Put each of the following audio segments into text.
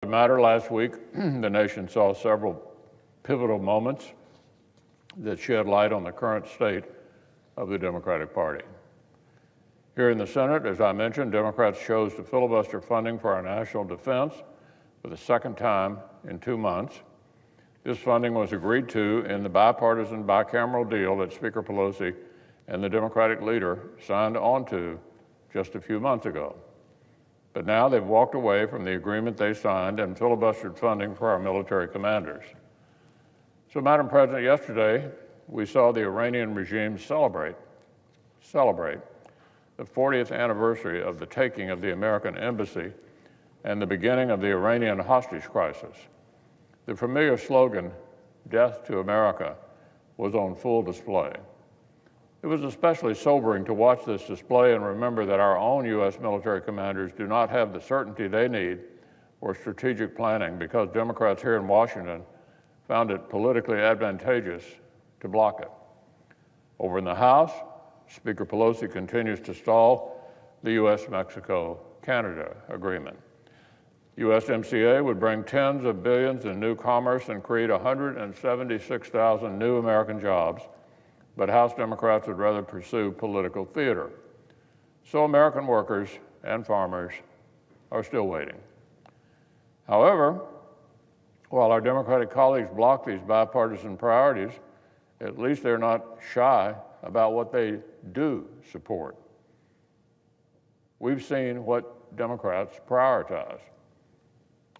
matter, last week, the nation saw several pivotal moments that shed light on the current state of the Democratic Party. Here in the Senate, as I mentioned, Democrats chose to filibuster funding for our national defense for the second time in 2 months. This funding was agreed to in the bipartisan bicameral deal that Speaker Pelosi and the Democratic leader signed onto just a few months ago. But now they've walked away from the agreement they signed and filibustered funding for our military commanders. So, Madam President, yesterday we saw the Iranian regime celebrate the 40th anniversary of the taking of the American embassy and the beginning of the Iranian hostage crisis. The familiar slogan, "Death to America," was on full display. It was especially sobering to watch this display and remember that our own U.S. military commanders do not have the certainty they need for strategic planning because Democrats here in Washington found it politically advantageous to block it. Over in the House, Speaker Pelosi continues to stall the U.S.-Mexico-Canada agreement. USMCA would bring tens of billions in new commerce and create 176,000 new American jobs, but House Democrats would rather pursue political theater. So American workers and farmers are still waiting. However, while our Democratic colleagues block these bipartisan priorities, at least they're not shy about what they do support. We've seen what Democrats prioritize.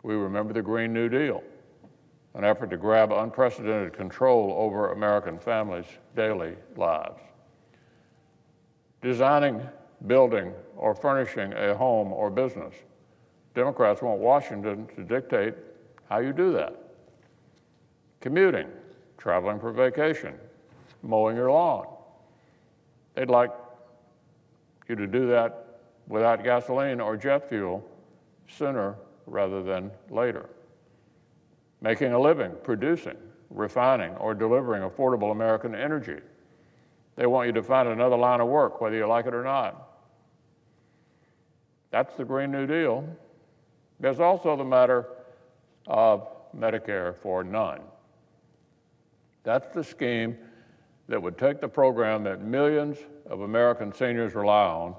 We remember the Green New Deal, an effort to grab unprecedented control over American families' daily lives. Designing, building, or furnishing a home or business. Democrats want Washington to dictate how you do that. Commuting, traveling for vacation, mowing your lawn. They'd like you to do that without gasoline or jet fuel sooner rather than later. Making a living, producing, refining, or delivering affordable American energy. They want you to find another line of work, whether you like it or not. That's the Green New Deal. There's also the matter of Medicare for none. That's the scheme that would take the program that millions of American seniors rely on,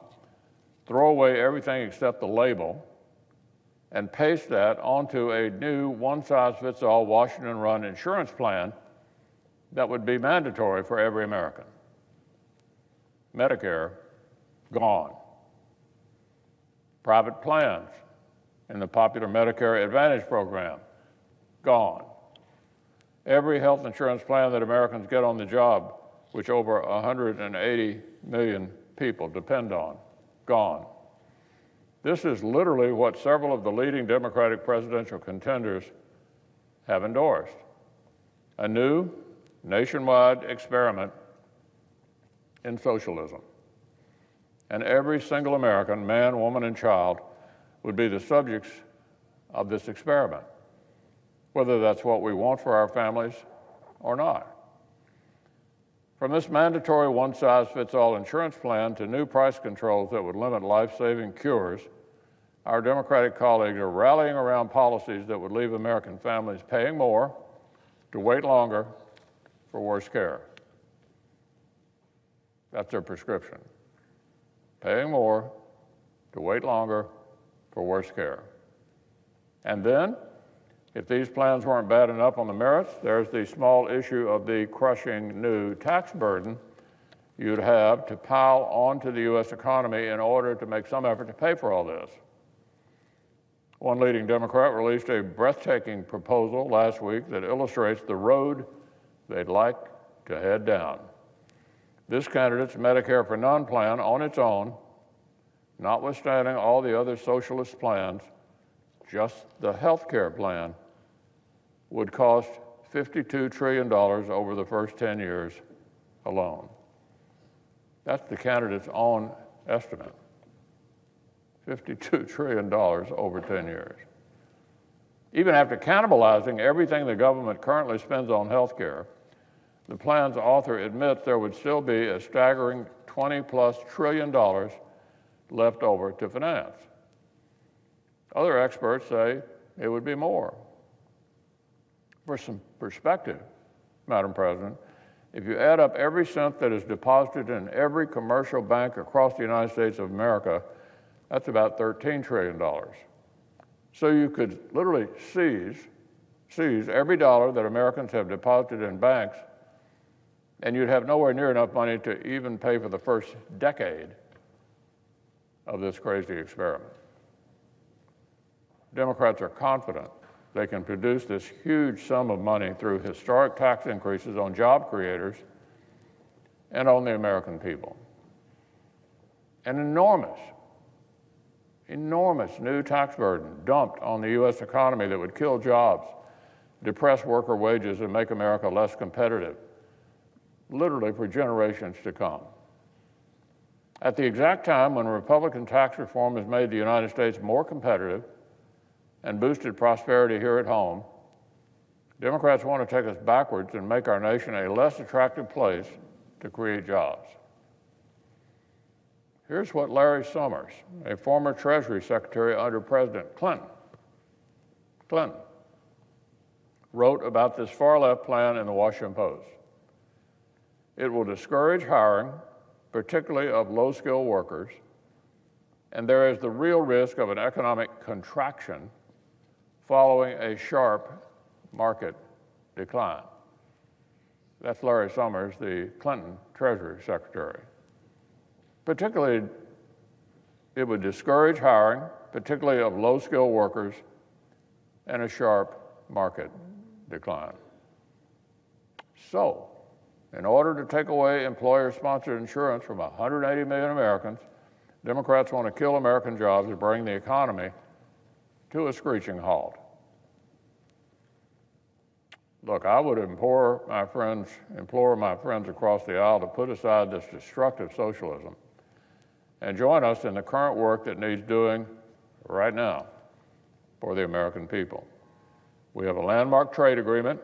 throw away everything except the label, and paste that onto a new one-size-fits-all Washington-run insurance plan that would be mandatory for every American. Medicare, gone. Private plans in the popular Medicare Advantage program, gone. Every health insurance plan that Americans get on the job, which over 180 million people depend on, gone. This is literally what several of the leading Democratic presidential contenders have endorsed. A new nationwide experiment in socialism. And every single American, man, woman, and child, would be the subjects of this experiment, whether that's what we want for our families or not. From this mandatory one-size-fits-all insurance plan to new price controls that would limit life-saving cures, our Democratic colleagues are rallying around policies that would leave American families paying more to wait longer for worse care. That's their prescription. Paying more to wait longer for worse care. And then, if these plans weren't bad enough on the merits, there's the small issue of the crushing new tax burden you'd have to pile onto the U.S. economy in order to make some effort to pay for all this. One leading Democrat released a breathtaking proposal last week that illustrates the road they'd like to head down. This candidate's Medicare for None plan on its own, notwithstanding all the other socialist plans, just the health care plan, would cost $52 trillion over the first 10 years alone. That's the candidate's own estimate. $52 trillion over 10 years. Even after cannibalizing everything the government currently spends on health care, the plan's author admits there would still be a staggering $20+ trillion left over to finance. Other experts say it would be more. For some perspective, Madam President, if you add up every cent that is deposited in every commercial bank across the United States of America, that's about $13 trillion. So you could literally seize every dollar that Americans have deposited in banks, and you'd have nowhere near enough money to even pay for the first decade of this crazy experiment. Democrats are confident they can produce this huge sum of money through historic tax increases on job creators and on the American people. An enormous new tax burden dumped on the U.S. economy that would kill jobs, depress worker wages, and make America less competitive, literally for generations to come. At the exact time when Republican tax reform has made the United States more competitive and boosted prosperity here at home, Democrats want to take us backwards and make our nation a less attractive place to create jobs. Here's what Larry Summers, a former Treasury Secretary under President Clinton, wrote about this far-left plan in the Washington Post. It will discourage hiring, particularly of low-skilled workers, and there is the real risk of an economic contraction following a sharp market decline. That's Larry Summers, the Clinton Treasury Secretary. Particularly, it would discourage hiring, particularly of low-skilled workers, and a sharp market decline. So, in order to take away employer-sponsored insurance from 180 million Americans, Democrats want to kill American jobs and bring the economy to a screeching halt. Look, I would implore my friends across the aisle to put aside this destructive socialism and join us in the current work that needs doing right now for the American people. We have a landmark trade agreement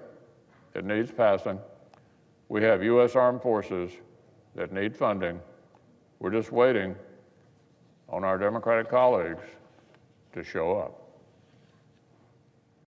that needs passing. We have U.S. armed forces that need funding. We're just waiting on our Democratic colleagues to show up.